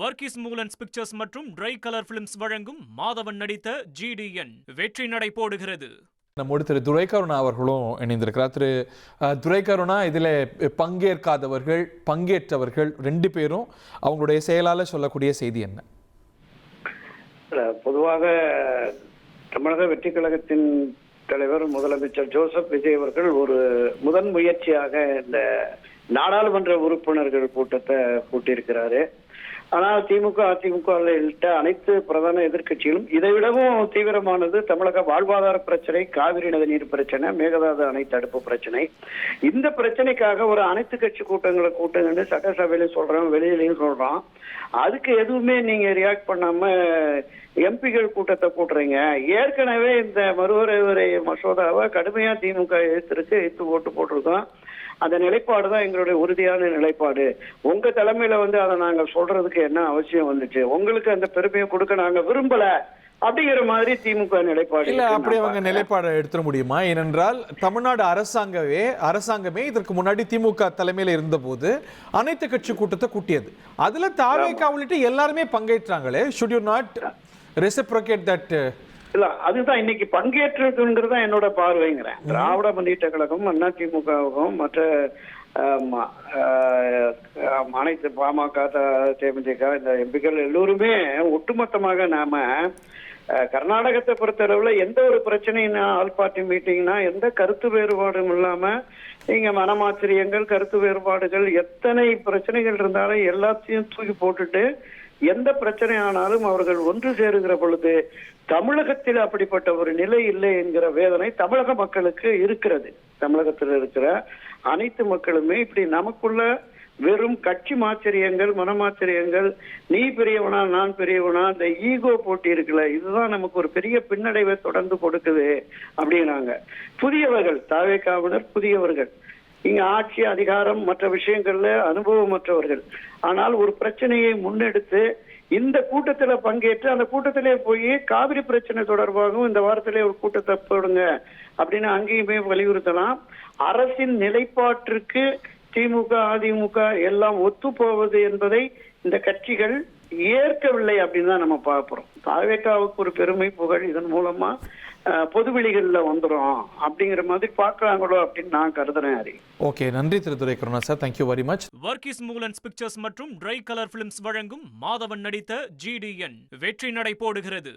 Varghese Moolans pictures மற்றும் tri colour films வழங்கும் மாதவன் நடித்த GDN வெற்றி நடை போடுகிறது. நம்மோடு திரு துரைக்கருணா அவர்களும் இணைந்திருக்கிறார். திரு துரைக்கருணா, இதில் பங்கேற்காதவர்கள் பங்கேற்றவர்கள் ரெண்டு பேரும் அவங்களுடைய செயலாளர் சொல்லக்கூடிய செய்தி என்ன? பொதுவாக தமிழக வெற்றி கழகத்தின் தலைவர் முதலமைச்சர் ஜோசப் விஜய் அவர்கள் ஒரு முதன் முயற்சியாக இந்த நாடாளுமன்ற உறுப்பினர்கள் கூட்டத்தை கூட்டியிருக்கிறாரு. ஆனால் திமுக அதிமுக உள்ளிட்ட அனைத்து பிரதான எதிர்கட்சிகளும் இதைவிடவும் தீவிரமானது தமிழக வாழ்வாதார பிரச்சனை, காவிரி நதிநீர் பிரச்சனை, மேகதாது அணை தடுப்பு பிரச்சனை. இந்த பிரச்சனைக்காக ஒரு அனைத்து கட்சி கூட்டங்களை கூட்டுங்கன்னு சட்டசபையில சொல்றோம், வெளியிலையும் சொல்றோம். அதுக்கு எதுவுமே நீங்க ரியாக்ட் பண்ணாம எம்பிகள் கூட்டத்தை கூட்டுறீங்க. ஏற்கனவே இந்த மறுவரைவுரை மசோதாவை கடுமையா திமுக எதிர்த்து ஓட்டு போட்டிருக்கோம். அந்த நிலைப்பாடு தான் எங்களுடைய உறுதியான நிலைப்பாடு. உங்க தலைமையில அதை நாங்க சொல்றதுக்கு என்ன அவசியம் வந்துச்சு? உங்களுக்கு அந்த பெருமையை கொடுக்க நாங்க விரும்பல அப்படிங்கிற மாதிரி திமுக நிலைப்பாடு இல்ல. அப்படி அவங்க நிலைப்பாடு எடுத்துட முடியுமா? ஏனென்றால் தமிழ்நாடு அரசாங்கமே இதற்கு முன்னாடி திமுக தலைமையில இருந்த போது அனைத்து கட்சி கூட்டத்தை கூட்டியது. அதுல தாவேகா உள்ளிட்ட எல்லாருமே பங்கேற்றாங்களே. should you not reciprocate that? இல்ல, அதுதான் இன்னைக்கு பங்கேற்றதுங்கிறதா என்னோட பார்வைங்கிறேன். திராவிட முன்னேற்ற கழகம், அதிமுகவும் மற்ற அனைத்து பாமக, தேமுதிக இந்த எம்பிக்கள் எல்லோருமே ஒட்டுமொத்தமாக நாம கர்நாடகத்தை பொறுத்தளவுல எந்த ஒரு பிரச்சனைனா ஆல் பார்ட்டி மீட்டிங்னா எந்த கருத்து வேறுபாடும் இல்லாம நீங்க மனமாச்சரியங்கள், கருத்து வேறுபாடுகள், எத்தனை பிரச்சனைகள் இருந்தாலும் எல்லாத்தையும் தூக்கி போட்டுட்டு எந்த பிரச்சனை ஆனாலும் அவர்கள் ஒன்று சேருகிற பொழுது தமிழகத்தில் அப்படிப்பட்ட ஒரு நிலை இல்லை என்கிற வேதனை தமிழக மக்களுக்கு இருக்கிறது. தமிழகத்தில் இருக்கிற அனைத்து மக்களுமே இப்படி நமக்குள்ள வெறும் கட்சி மாச்சரியங்கள், மனமாச்சரியங்கள், நீ பெரியவனா நான் பெரியவனா, இந்த ஈகோ போட்டி இருக்குல்ல, இதுதான் நமக்கு ஒரு பெரிய பின்னடைவை தொடர்ந்து கொடுக்குது அப்படிங்கிறாங்க. புதியவர்கள், தாவேகாவினர் புதியவர்கள், இங்க ஆட்சி அதிகாரம் மற்ற விஷயங்கள்ல அனுபவமற்றவர்கள். ஆனால் ஒரு பிரச்சனையை முன்னெடுத்து இந்த கூட்டத்துல பங்கேற்று அந்த கூட்டத்திலே போய் காவிரி பிரச்சனை தொடர்பாகவும் இந்த வாரத்திலே ஒரு கூட்டத்தை போடுங்க அப்படின்னு அங்கேயுமே வலியுறுத்தலாம். அரசின் நிலைப்பாட்டிற்கு திமுக அதிமுக எல்லாம் ஒத்து போவது என்பதை இந்த கட்சிகள் ஏற்கவில்லை அப்படின்னு தான் நம்ம பார்க்கிறோம். தாவேகாவுக்கு ஒரு பெருமை புகழ் இதன் மூலமா பொதுவெளிகள்ல வந்துடும் அப்படிங்கிற மாதிரி பார்க்கறாங்களோ அப்படின்னு நான் கருதுறேன். ஹரி, ஓகே, நன்றி Thiru Duraikaruna sir, thank you very much. Varghese Moolans pictures மற்றும் ட்ரை கலர் பிலிம்ஸ் வழங்கும் மாதவன் நடித்த GDN வெற்றி நடை போடுகிறது.